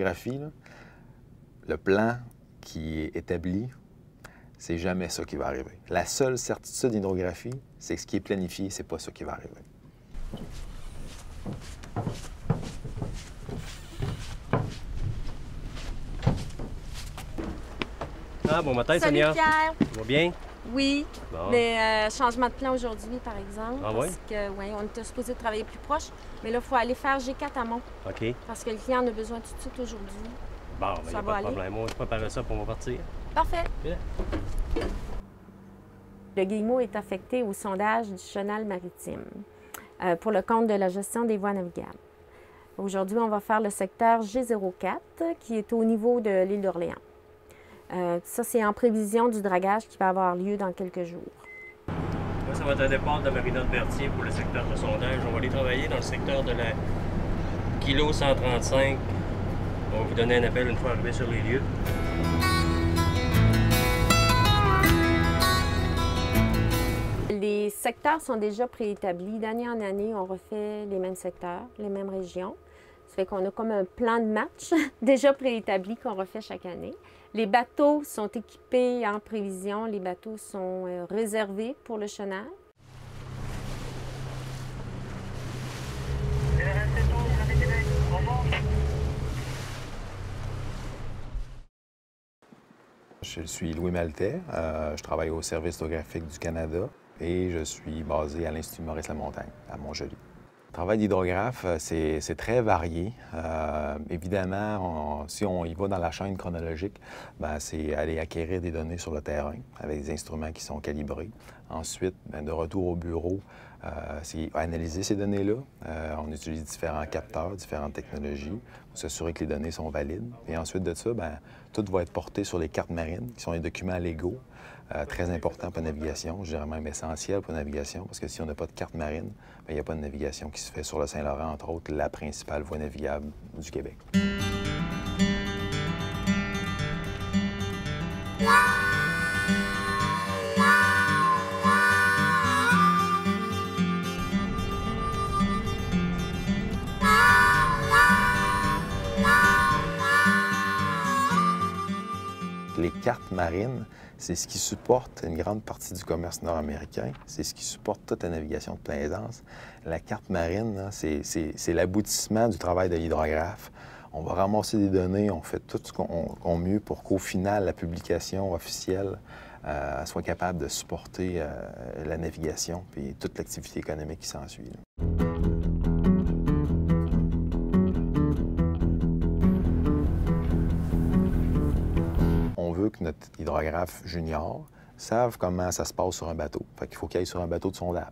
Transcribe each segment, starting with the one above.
l'hydrographie, le plan qui est établi, c'est jamais ça qui va arriver. La seule certitude d'hydrographie, c'est que ce qui est planifié, c'est pas ça qui va arriver. Ah, bon matin, Salut Sonia. Pierre. Ça va bien? Oui, Bon. mais changement de plan aujourd'hui, par exemple. Ah oui? Parce que, ouais, on était supposé travailler plus proche. Mais là, il faut aller faire G4 à Mont. OK. Parce que le client en a besoin tout de suite aujourd'hui. Bon, ben, il n'y Ça a va pas de aller? problème. On va préparer ça pour on va partir. Parfait. Bien. Le Guillemot est affecté au sondage du chenal maritime pour le compte de la gestion des voies navigables. Aujourd'hui, on va faire le secteur G04 qui est au niveau de l'île d'Orléans. Ça, c'est en prévision du dragage qui va avoir lieu dans quelques jours. Là, ça va être un départ de la marina de Berthier pour le secteur de sondage. On va aller travailler dans le secteur de la Kilo 135. On va vous donner un appel une fois arrivé sur les lieux. Les secteurs sont déjà préétablis. D'année en année, on refait les mêmes secteurs, les mêmes régions. Ça fait qu'on a comme un plan de match déjà préétabli qu'on refait chaque année. Les bateaux sont équipés en prévision. Les bateaux sont réservés pour le chenal. Je suis Louis Maltais, je travaille au Service hydrographique du Canada et je suis basé à l'Institut Maurice-Lamontagne, à Montjoly. Le travail d'hydrographe, c'est très varié. Évidemment, si on y va dans la chaîne chronologique, c'est aller acquérir des données sur le terrain avec des instruments qui sont calibrés. Ensuite, de retour au bureau, c'est analyser ces données-là. On utilise différents capteurs, différentes technologies pour s'assurer que les données sont valides. Et ensuite de ça, tout va être porté sur les cartes marines, qui sont des documents légaux, très importants pour la navigation, je dirais même essentiels pour la navigation, parce que si on n'a pas de carte marine, il n'y a pas de navigation qui se fait sur le Saint-Laurent, entre autres, la principale voie navigable du Québec. Les cartes marines, c'est ce qui supporte une grande partie du commerce nord-américain. C'est ce qui supporte toute la navigation de plaisance. La carte marine, c'est l'aboutissement du travail de l'hydrographe. On va ramasser des données, on fait tout ce qu'on mieux pour qu'au final, la publication officielle soit capable de supporter la navigation et toute l'activité économique qui s'ensuit. On veut que notre hydrographe junior sache comment ça se passe sur un bateau. Fait qu'il faut qu'il aille sur un bateau de sondage.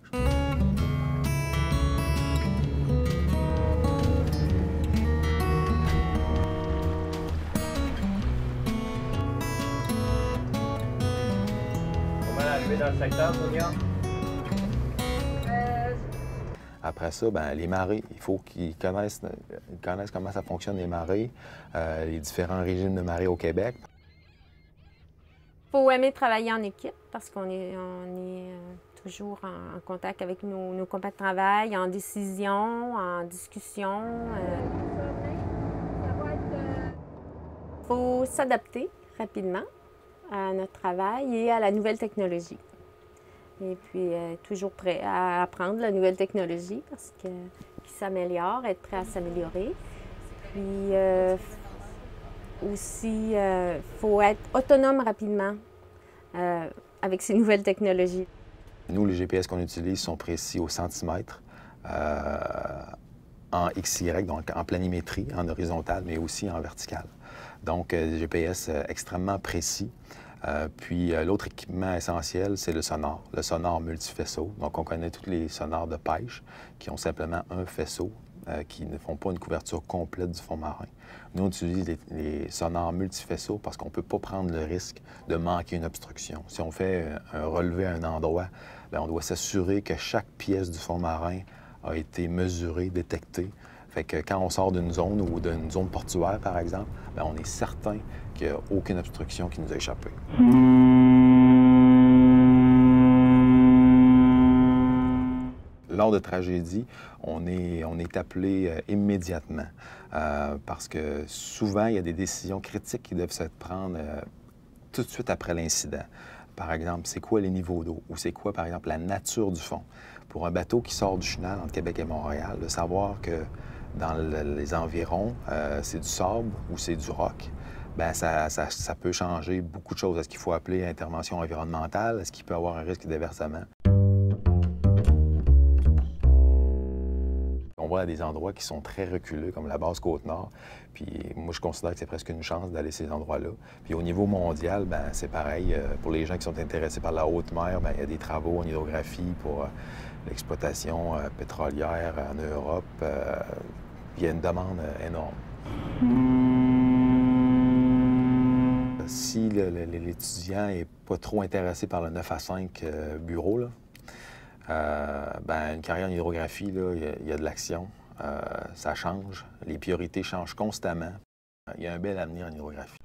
Comment arriver dans le secteur, Sonia? Après ça, les marées, il faut qu'ils connaissent comment ça fonctionne, les marées, les différents régimes de marées au Québec. Il faut aimer travailler en équipe parce qu'on est toujours en contact avec nos compagnons de travail, en décision, en discussion. Il faut s'adapter rapidement à notre travail et à la nouvelle technologie. Et puis, toujours prêt à apprendre la nouvelle technologie parce que qui s'améliore, être prêt à s'améliorer. Puis, aussi, il faut être autonome rapidement avec ces nouvelles technologies. Nous, les GPS qu'on utilise sont précis au centimètre, en XY, donc en planimétrie, en horizontal, mais aussi en vertical. Donc, des GPS extrêmement précis. Puis l'autre équipement essentiel, c'est le sonar multifaisceau. Donc, on connaît tous les sonars de pêche qui ont simplement un faisceau, qui ne font pas une couverture complète du fond marin. Nous, on utilise les sonars multifaisceaux parce qu'on ne peut pas prendre le risque de manquer une obstruction. Si on fait un relevé à un endroit, on doit s'assurer que chaque pièce du fond marin a été mesurée, détectée. Fait que quand on sort d'une zone ou d'une zone portuaire, par exemple, on est certain qu'il n'y a aucune obstruction qui nous a échappé. lors de tragédies, on est appelé immédiatement parce que souvent, il y a des décisions critiques qui doivent se prendre tout de suite après l'incident. Par exemple, c'est quoi les niveaux d'eau ou c'est quoi, par exemple, la nature du fond. Pour un bateau qui sort du chenal entre Québec et Montréal, de savoir que dans les environs, c'est du sable ou c'est du roc, bien, ça peut changer beaucoup de choses. Est-ce qu'il faut appeler intervention environnementale? Est-ce qu'il peut y avoir un risque de déversement? On va à des endroits qui sont très reculés, comme la base Côte-Nord. Puis moi, je considère que c'est presque une chance d'aller à ces endroits-là. Puis au niveau mondial, bien, c'est pareil. Pour les gens qui sont intéressés par la haute mer, bien, il y a des travaux en hydrographie pour l'exploitation pétrolière en Europe. Il y a une demande énorme. Si l'étudiant n'est pas trop intéressé par le 9 à 5 bureau, là, ben, une carrière en hydrographie, là, il y a de l'action, ça change, les priorités changent constamment. Il y a un bel avenir en hydrographie.